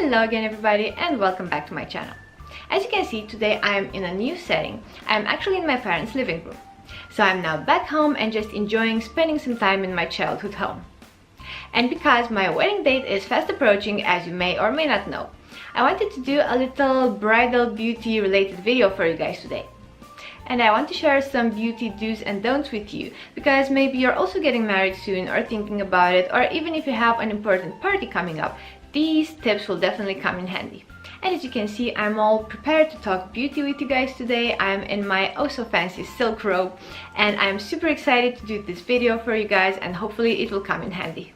Hello again everybody and welcome back to my channel. As you can see, today I am in a new setting. I am actually in my parents' living room. So I'm now back home and just enjoying spending some time in my childhood home. And because my wedding date is fast approaching, as you may or may not know, I wanted to do a little bridal beauty related video for you guys today. And I want to share some beauty do's and don'ts with you, because maybe you're also getting married soon or thinking about it, or even if you have an important party coming up, these tips will definitely come in handy. And as you can see, I'm all prepared to talk beauty with you guys today. I'm in my oh so fancy silk robe and I'm super excited to do this video for you guys, and hopefully it will come in handy.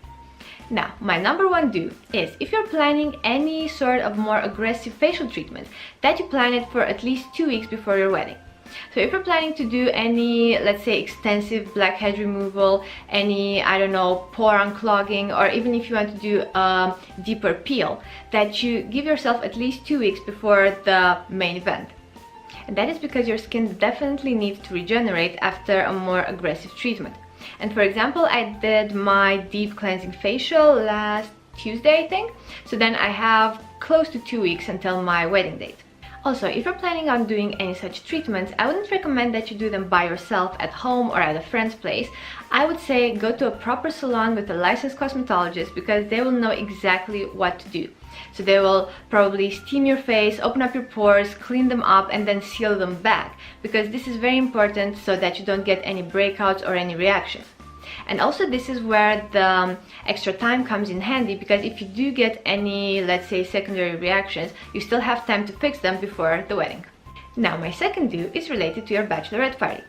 Now, my number one do is, if you're planning any sort of more aggressive facial treatment, that you plan it for at least 2 weeks before your wedding. So if you're planning to do any, let's say, extensive blackhead removal, any, I don't know, pore unclogging, or even if you want to do a deeper peel, that you give yourself at least 2 weeks before the main event. And that is because your skin definitely needs to regenerate after a more aggressive treatment. And for example, I did my deep cleansing facial last Tuesday, I think. So then I have close to 2 weeks until my wedding date. Also, if you're planning on doing any such treatments, I wouldn't recommend that you do them by yourself at home or at a friend's place. I would say go to a proper salon with a licensed cosmetologist, because they will know exactly what to do. So they will probably steam your face, open up your pores, clean them up, and then seal them back, because this is very important so that you don't get any breakouts or any reactions. And also, this is where the extra time comes in handy, because if you do get any, let's say, secondary reactions, you still have time to fix them before the wedding. Now, my second do is related to your bachelorette party.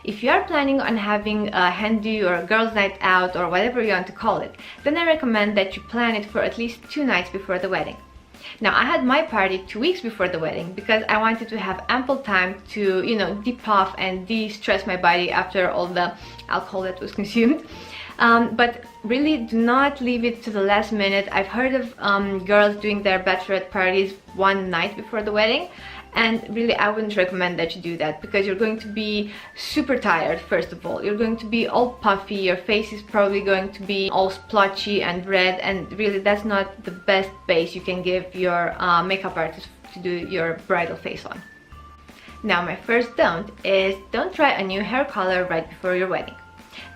If you are planning on having a hen do or a girls' night out or whatever you want to call it, then I recommend that you plan it for at least 2 nights before the wedding. Now, I had my party 2 weeks before the wedding because I wanted to have ample time to, dip off and de-stress my body after all the alcohol that was consumed. But really do not leave it to the last minute. I've heard of girls doing their bachelorette parties 1 night before the wedding. And really, I wouldn't recommend that you do that, because you're going to be super tired. First of all, you're going to be all puffy, your face is probably going to be all splotchy and red, and really that's not the best base you can give your makeup artist to do your bridal face on. Now, my first don't is, don't try a new hair color right before your wedding.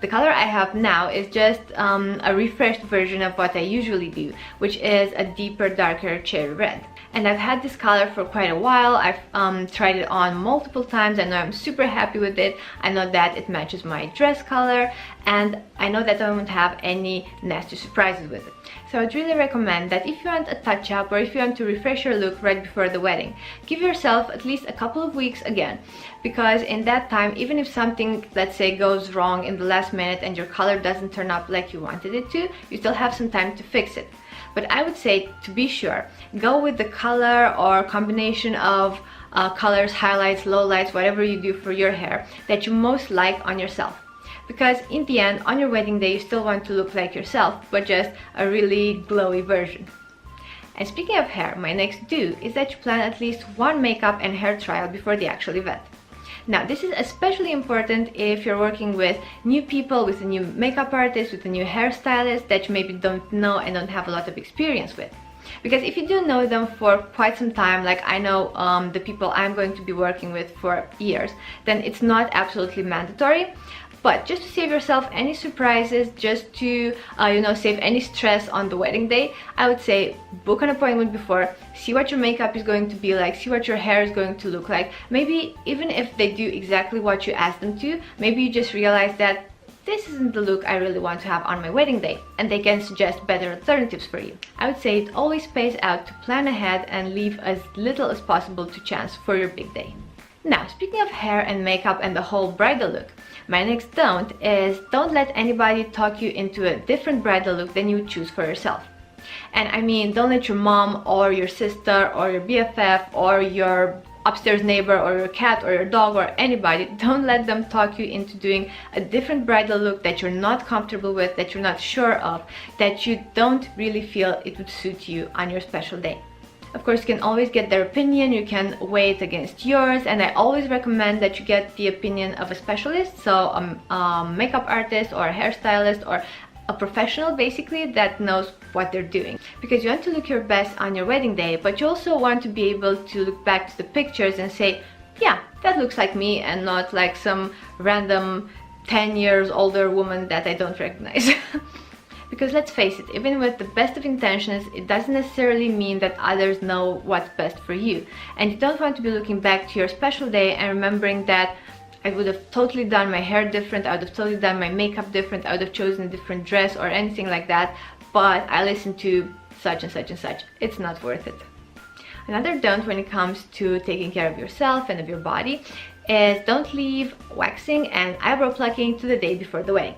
The color I have now is just a refreshed version of what I usually do, which is a deeper, darker cherry red. And I've had this color for quite a while. I've tried it on multiple times. I know I'm super happy with it. I know that it matches my dress color, and I know that I won't have any nasty surprises with it. So I'd really recommend that if you want a touch-up or if you want to refresh your look right before the wedding, give yourself at least a couple of weeks again, because in that time, even if something, let's say, goes wrong in the last minute and your color doesn't turn up like you wanted it to, you still have some time to fix it. But I would say, to be sure, go with the color or combination of colors, highlights, lowlights, whatever you do for your hair that you most like on yourself. Because in the end, on your wedding day, you still want to look like yourself, but just a really glowy version. And speaking of hair, my next do is that you plan at least 1 makeup and hair trial before the actual event. Now, this is especially important if you're working with new people, with a new makeup artist, with a new hairstylist that you maybe don't know and don't have a lot of experience with. Because if you do know them for quite some time, like I know the people I'm going to be working with for years, then it's not absolutely mandatory. But just to save yourself any surprises, just to save any stress on the wedding day, I would say book an appointment before, see what your makeup is going to be like, see what your hair is going to look like. Maybe even if they do exactly what you asked them to, maybe you just realize that this isn't the look I really want to have on my wedding day, and they can suggest better alternatives for you. I would say it always pays out to plan ahead and leave as little as possible to chance for your big day. Now, speaking of hair and makeup and the whole bridal look, my next don't is, don't let anybody talk you into a different bridal look than you choose for yourself. And I mean, don't let your mom or your sister or your BFF or your upstairs neighbor or your cat or your dog or anybody, don't let them talk you into doing a different bridal look that you're not comfortable with, that you're not sure of, that you don't really feel it would suit you on your special day. Of course, you can always get their opinion, you can weigh it against yours, and I always recommend that you get the opinion of a specialist, so a makeup artist or a hairstylist or a professional basically that knows what they're doing, because you want to look your best on your wedding day, but you also want to be able to look back to the pictures and say, yeah, that looks like me, and not like some random 10 years older woman that I don't recognize. Because let's face it, even with the best of intentions, it doesn't necessarily mean that others know what's best for you. And you don't want to be looking back to your special day and remembering that I would have totally done my hair different, I would have totally done my makeup different, I would have chosen a different dress or anything like that, but I listened to such and such and such. It's not worth it. Another don't when it comes to taking care of yourself and of your body is don't leave waxing and eyebrow plucking to the day before the wedding.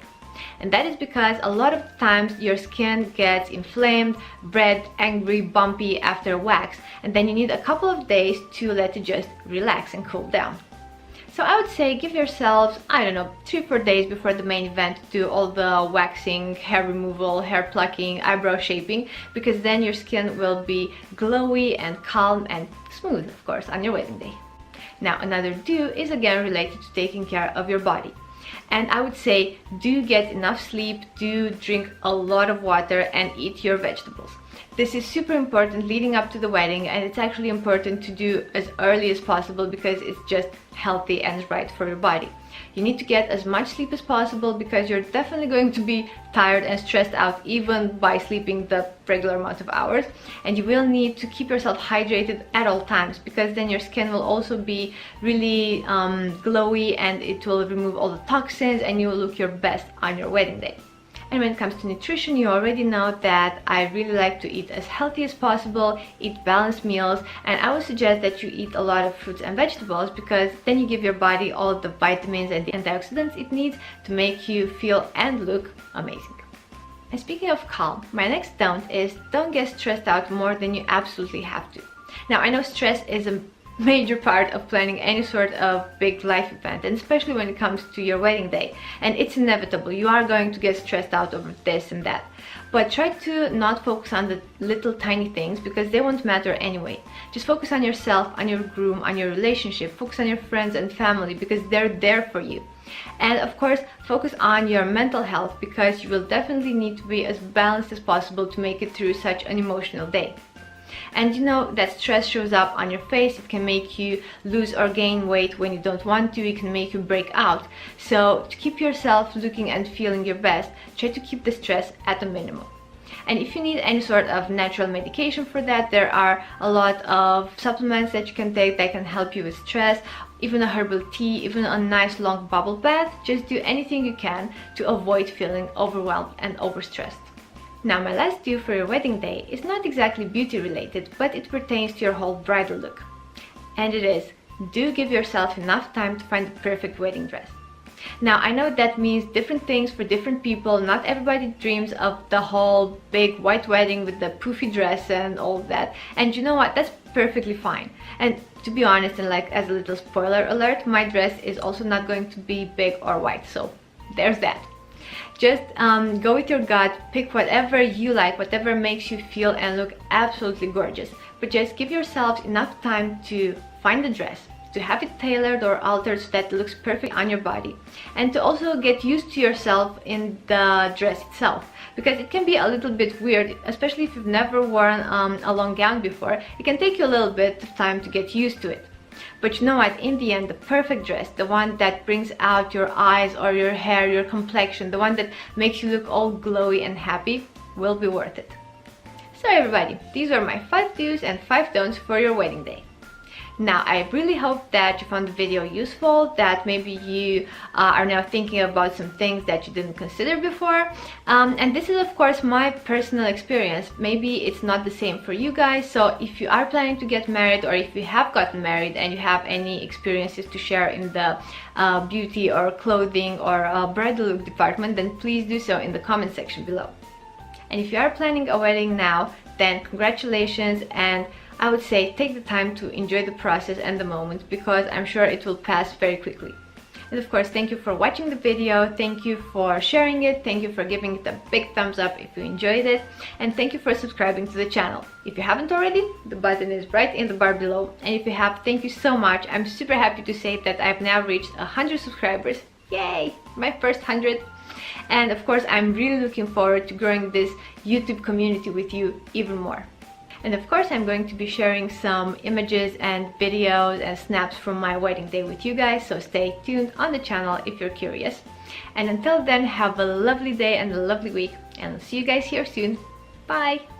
And that is because a lot of times your skin gets inflamed, red, angry, bumpy after wax, and then you need a couple of days to let it just relax and cool down. So I would say give yourselves, I don't know, 3-4 days before the main event to do all the waxing, hair removal, hair plucking, eyebrow shaping, because then your skin will be glowy and calm and smooth, of course, on your wedding day. Now another do is again related to taking care of your body. And I would say do get enough sleep, do drink a lot of water, and eat your vegetables. This is super important leading up to the wedding, and it's actually important to do as early as possible because it's just healthy and right for your body. You need to get as much sleep as possible because you're definitely going to be tired and stressed out even by sleeping the regular amount of hours, and you will need to keep yourself hydrated at all times because then your skin will also be really glowy, and it will remove all the toxins and you will look your best on your wedding day. And when it comes to nutrition, you already know that I really like to eat as healthy as possible, eat balanced meals, and I would suggest that you eat a lot of fruits and vegetables because then you give your body all the vitamins and the antioxidants it needs to make you feel and look amazing. And speaking of calm, my next don't is don't get stressed out more than you absolutely have to. Now I know stress is a major part of planning any sort of big life event, and especially when it comes to your wedding day, and it's inevitable. You are going to get stressed out over this and that, but try to not focus on the little tiny things because they won't matter anyway. Just focus on yourself, on your groom, on your relationship, focus on your friends and family because they're there for you. And of course focus on your mental health because you will definitely need to be as balanced as possible to make it through such an emotional day. And you know that stress shows up on your face. It can make you lose or gain weight when you don't want to. It can make you break out. So to keep yourself looking and feeling your best, try to keep the stress at a minimum. And if you need any sort of natural medication for that, there are a lot of supplements that you can take that can help you with stress, even a herbal tea, even a nice long bubble bath. Just do anything you can to avoid feeling overwhelmed and overstressed. Now my last do for your wedding day is not exactly beauty related, but it pertains to your whole bridal look. And it is, do give yourself enough time to find the perfect wedding dress. Now I know that means different things for different people. Not everybody dreams of the whole big white wedding with the poofy dress and all that. And you know what? That's perfectly fine. And to be honest, and like as a little spoiler alert, my dress is also not going to be big or white. So there's that. Just go with your gut, pick whatever you like, whatever makes you feel and look absolutely gorgeous. But just give yourself enough time to find the dress, to have it tailored or altered so that it looks perfect on your body, and to also get used to yourself in the dress itself, because it can be a little bit weird, especially if you've never worn a long gown before. It can take you a little bit of time to get used to it. But you know what, in the end, the perfect dress, the one that brings out your eyes or your hair, your complexion, the one that makes you look all glowy and happy, will be worth it. So everybody, these are my 5 do's and 5 don'ts for your wedding day. Now, I really hope that you found the video useful, that maybe you are now thinking about some things that you didn't consider before. And this is of course my personal experience. Maybe it's not the same for you guys, so if you are planning to get married, or if you have gotten married and you have any experiences to share in the beauty or clothing or bridal look department, then please do so in the comment section below. And if you are planning a wedding now, then congratulations, and I would say take the time to enjoy the process and the moment, because I'm sure it will pass very quickly. And of course, thank you for watching the video, thank you for sharing it, thank you for giving it a big thumbs up if you enjoyed it, and thank you for subscribing to the channel. If you haven't already, the button is right in the bar below, and if you have, thank you so much. I'm super happy to say that I've now reached 100 subscribers. Yay! My first 100. And of course, I'm really looking forward to growing this YouTube community with you even more. And of course, I'm going to be sharing some images and videos and snaps from my wedding day with you guys, so stay tuned on the channel if you're curious. And until then, have a lovely day and a lovely week, and I'll see you guys here soon. Bye!